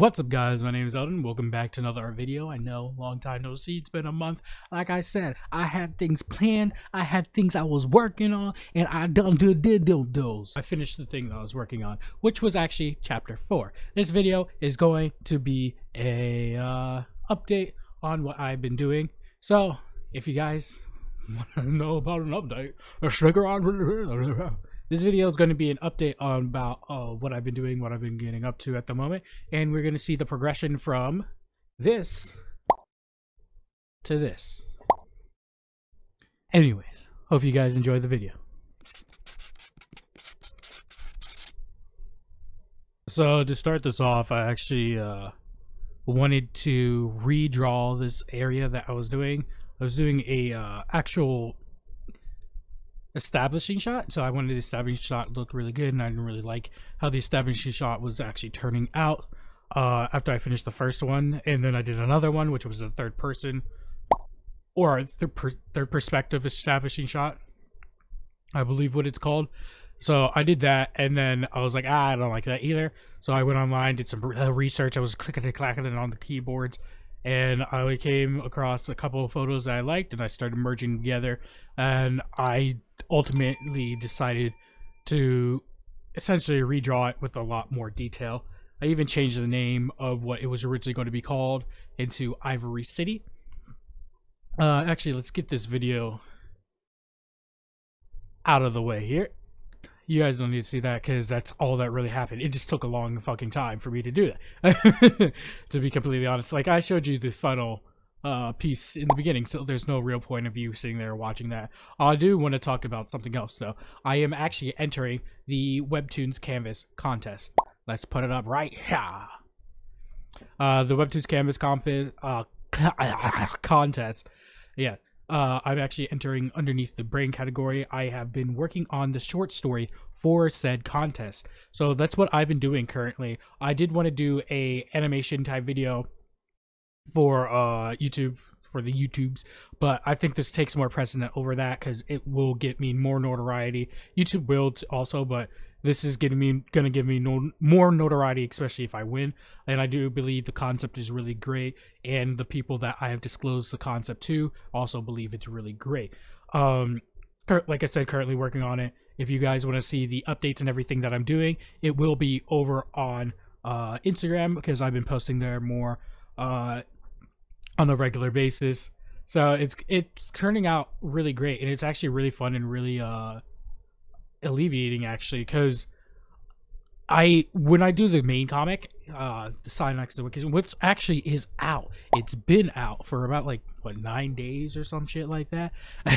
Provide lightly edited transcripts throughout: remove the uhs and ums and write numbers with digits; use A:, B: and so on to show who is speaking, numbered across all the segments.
A: What's up, guys? My name is Eldon. Welcome back to another video. I know, long time no see. It's been a month. Like I said, I had things planned. I had things I was working on, and I did those. I finished the thing that I was working on, which was actually chapter 4. This video is going to be a update on what I've been doing. So, if you guys want to know about an update, stick around. This video is going to be an update on about what I've been doing, what I've been getting up to at the moment, and we're going to see the progression from this to this. Anyways, hope you guys enjoy the video. So to start this off, I actually wanted to redraw this area that I was doing. I was doing a actual establishing shot, so I wanted the establishing shot to look really good, and I didn't really like how the establishing shot was actually turning out after I finished the first one. And then I did another one, which was a third person or third perspective establishing shot, I believe what it's called. So I did that, and then I was like, I don't like that either. So I went online, did some research. I was clicking on the keyboards, and I came across a couple of photos that I liked, and I started merging together, and I ultimately decided to essentially redraw it with a lot more detail. I even changed the name of what it was originally going to be called into Ivory City. Actually, let's get this video out of the way here. You guys don't need to see that because that's all that really happened. It just took a long fucking time for me to do that. To be completely honest, like, I showed you the final piece in the beginning, so there's no real point of you sitting there watching that. I do want to talk about something else, though. I am actually entering the Webtoons Canvas Contest. Let's put it up right here. The Webtoons Canvas Contest. Yeah. I'm actually entering underneath the brain category. I have been working on the short story for said contest. So that's what I've been doing currently. I did want to do a animation type video for YouTube, for the YouTubes, but I think this takes more precedent over that because it will get me more notoriety. YouTube will also, but this is gonna give me more notoriety, especially if I win. And I do believe the concept is really great, and the people that I have disclosed the concept to also believe it's really great. Like I said, currently working on it. If you guys want to see the updates and everything that I'm doing, it will be over on Instagram, because I've been posting there more on a regular basis. So it's turning out really great, and it's actually really fun and really alleviating, actually, because when I do the main comic, the Scion, which actually is out, it's been out for about, like, what, 9 days or some shit like that.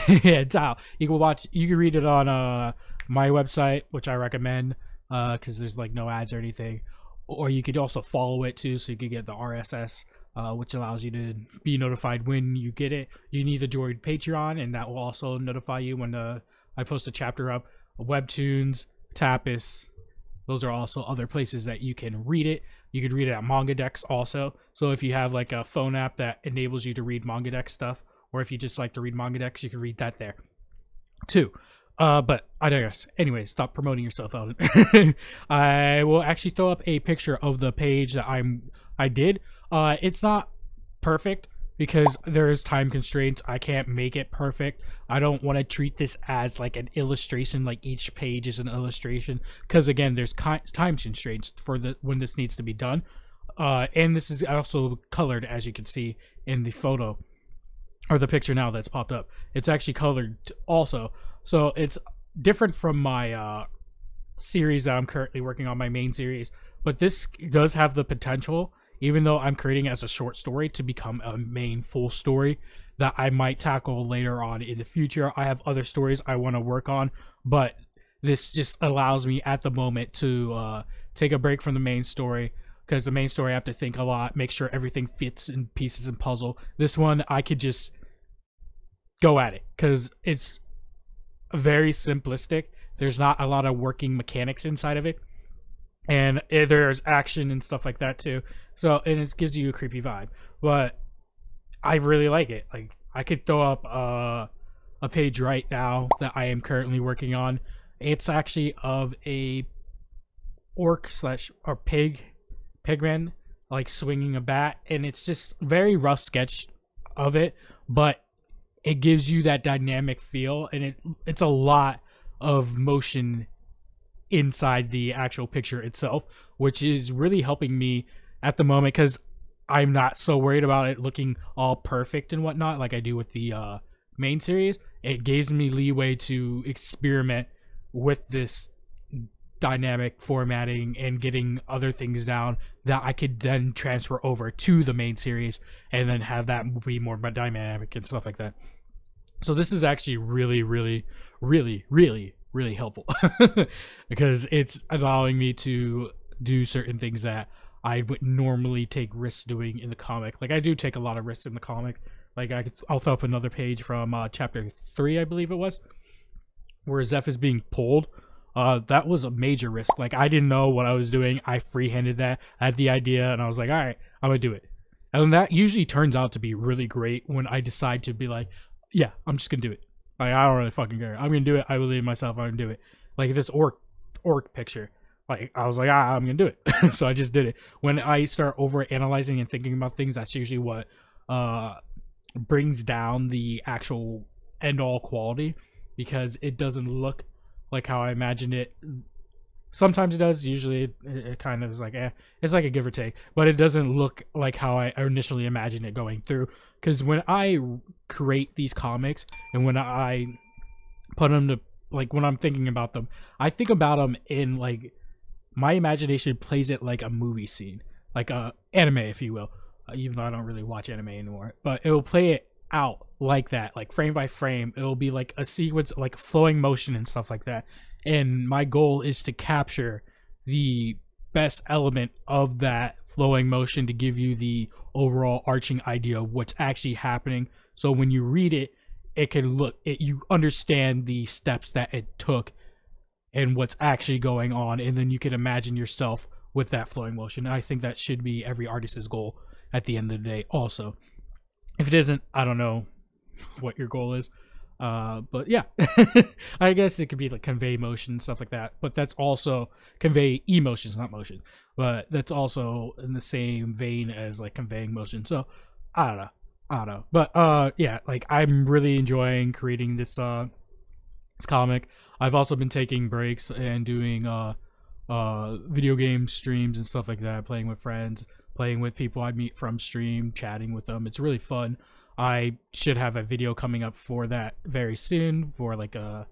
A: Yeah, it's out. You can read it on my website, which I recommend, because there's, like, no ads or anything. Or you could also follow it too, so you could get the RSS, which allows you to be notified when you get it. You need to join Patreon, and that will also notify you when I post a chapter up. Webtoons, Tapis, those are also other places that you can read it. You can read it at MangaDex also. So if you have, like, a phone app that enables you to read MangaDex stuff, or if you just like to read MangaDex, you can read that there too. But I digress. Anyway, stop promoting yourself, Eldon. I will actually throw up a picture of the page that I did. It's not perfect because there is time constraints. I can't make it perfect. I don't want to treat this as like an illustration, like each page is an illustration, because again, there's time constraints for when this needs to be done. And this is also colored, as you can see in the photo or the picture now that's popped up. It's actually colored also. So it's different from my series that I'm currently working on, my main series. But this does have the potential, even though I'm creating it as a short story, to become a main full story that I might tackle later on in the future. I have other stories I want to work on, but this just allows me at the moment to take a break from the main story, because the main story I have to think a lot, make sure everything fits in pieces and puzzle. This one, I could just go at it, because it's very simplistic. There's not a lot of working mechanics inside of it, and there's action and stuff like that too. So, and it gives you a creepy vibe, but I really like it. Like, I could throw up a page right now that I am currently working on. It's actually of a orc slash or pigman like swinging a bat, and it's just very rough sketch of it, but it gives you that dynamic feel, and it's a lot of motion inside the actual picture itself, which is really helping me at the moment, because I'm not so worried about it looking all perfect and whatnot like I do with the main series. It gives me leeway to experiment with this dynamic formatting and getting other things down that I could then transfer over to the main series and then have that be more dynamic and stuff like that. So this is actually really, really, really, really, really helpful because it's allowing me to do certain things that I would normally take risks doing in the comic. Like, I do take a lot of risks in the comic. Like, I'll throw up another page from chapter 3, I believe it was, where Zeph is being pulled. That was a major risk. Like, I didn't know what I was doing. I free-handed that. I had the idea, and I was like, all right, I'm gonna do it. And that usually turns out to be really great when I decide to be like, yeah, I'm just gonna do it. Like, I don't really fucking care. I'm gonna do it. I believe in myself. I'm gonna do it. Like, this orc picture. Like, I was like, I'm gonna do it. So I just did it. When I start over analyzing and thinking about things, that's usually what brings down the actual end all quality, because it doesn't look like how I imagined it. Sometimes it does. Usually it kind of is like, it's like a give or take, but it doesn't look like how I initially imagined it going through. Because when I create these comics and when I put them to, like, when I'm thinking about them, I think about them in, like, my imagination plays it like a movie scene, like a anime, if you will, even though I don't really watch anime anymore, but it will play it out like that, like frame by frame. It will be like a sequence, like flowing motion and stuff like that. And my goal is to capture the best element of that flowing motion to give you the overall arching idea of what's actually happening. So when you read it, it can look, you understand the steps that it took and what's actually going on, and then you can imagine yourself with that flowing motion. And I think that should be every artist's goal at the end of the day also. If it isn't, I don't know what your goal is. But yeah, I guess it could be like convey motion, stuff like that. But that's also convey emotions, not motion. But that's also in the same vein as like conveying motion. So I don't know. But yeah, like, I'm really enjoying creating this comic. I've also been taking breaks and doing video game streams and stuff like that, playing with friends, playing with people I meet from stream, chatting with them. It's really fun. I should have a video coming up for that very soon, for like a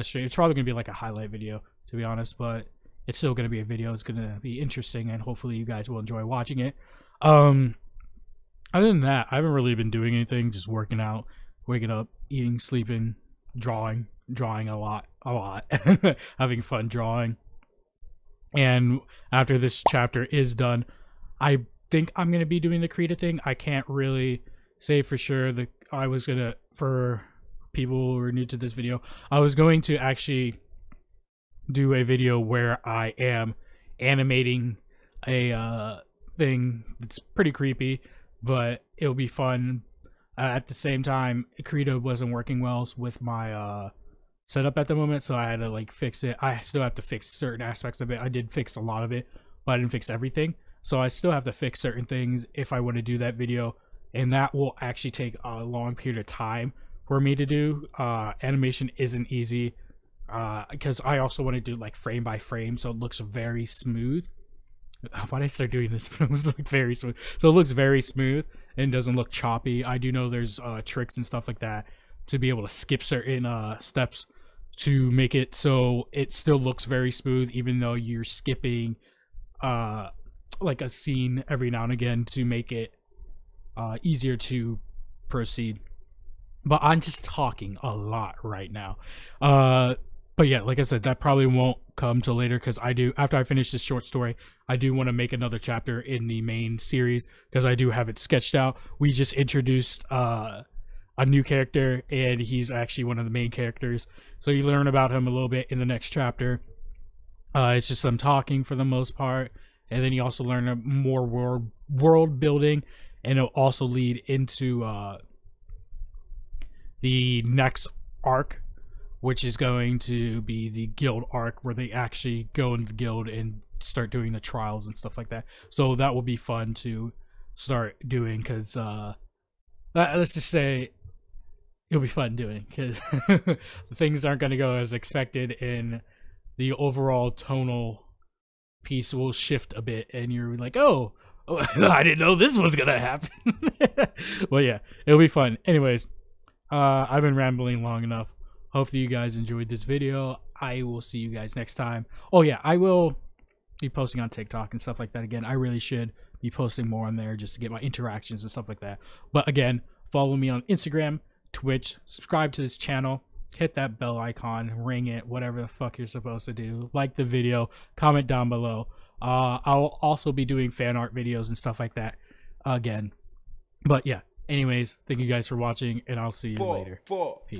A: stream. It's probably gonna be like a highlight video, to be honest, but it's still gonna be a video. It's gonna be interesting, and hopefully you guys will enjoy watching it. Other than that, I haven't really been doing anything, just working out, waking up, eating, sleeping, drawing a lot having fun drawing. And after this chapter is done, I think I'm gonna be doing the creative thing. I can't really say for sure. That I was gonna, for people who are new to this video, I was going to actually do a video where I am animating a thing that's pretty creepy, but it'll be fun. At the same time, Creative wasn't working well with my setup at the moment, so I had to like fix it. I still have to fix certain aspects of it. I did fix a lot of it, but I didn't fix everything. So I still have to fix certain things if I want to do that video, and that will actually take a long period of time for me to do. Animation isn't easy because I also want to do like frame by frame, so it looks very smooth. Why did I start doing this? But it was like very smooth, so it looks very smooth and doesn't look choppy. I do know there's tricks and stuff like that to be able to skip certain steps to make it so it still looks very smooth, even though you're skipping like a scene every now and again to make it easier to proceed. But I'm just talking a lot right now. But yeah, like I said, that probably won't come till later, because after I finish this short story, I do want to make another chapter in the main series, because I do have it sketched out. We just introduced a new character, and he's actually one of the main characters, so you learn about him a little bit in the next chapter. It's just them talking for the most part, and then you also learn more world building, and it'll also lead into the next arc, which is going to be the guild arc, where they actually go into the guild and start doing the trials and stuff like that. So that will be fun to start doing, because let's just say it'll be fun doing, because things aren't going to go as expected, and the overall tonal piece will shift a bit, and you're like, oh, I didn't know this was gonna happen. Well, yeah, it'll be fun. Anyways, I've been rambling long enough. Hopefully you guys enjoyed this video. I will see you guys next time. Oh yeah, I will be posting on TikTok and stuff like that again. I really should be posting more on there just to get my interactions and stuff like that. But again, follow me on Instagram, Twitch, subscribe to this channel, hit that bell icon, ring it, whatever the fuck you're supposed to do. Like the video, comment down below. I'll also be doing fan art videos and stuff like that again. But yeah, anyways, thank you guys for watching, and I'll see you later. Peace.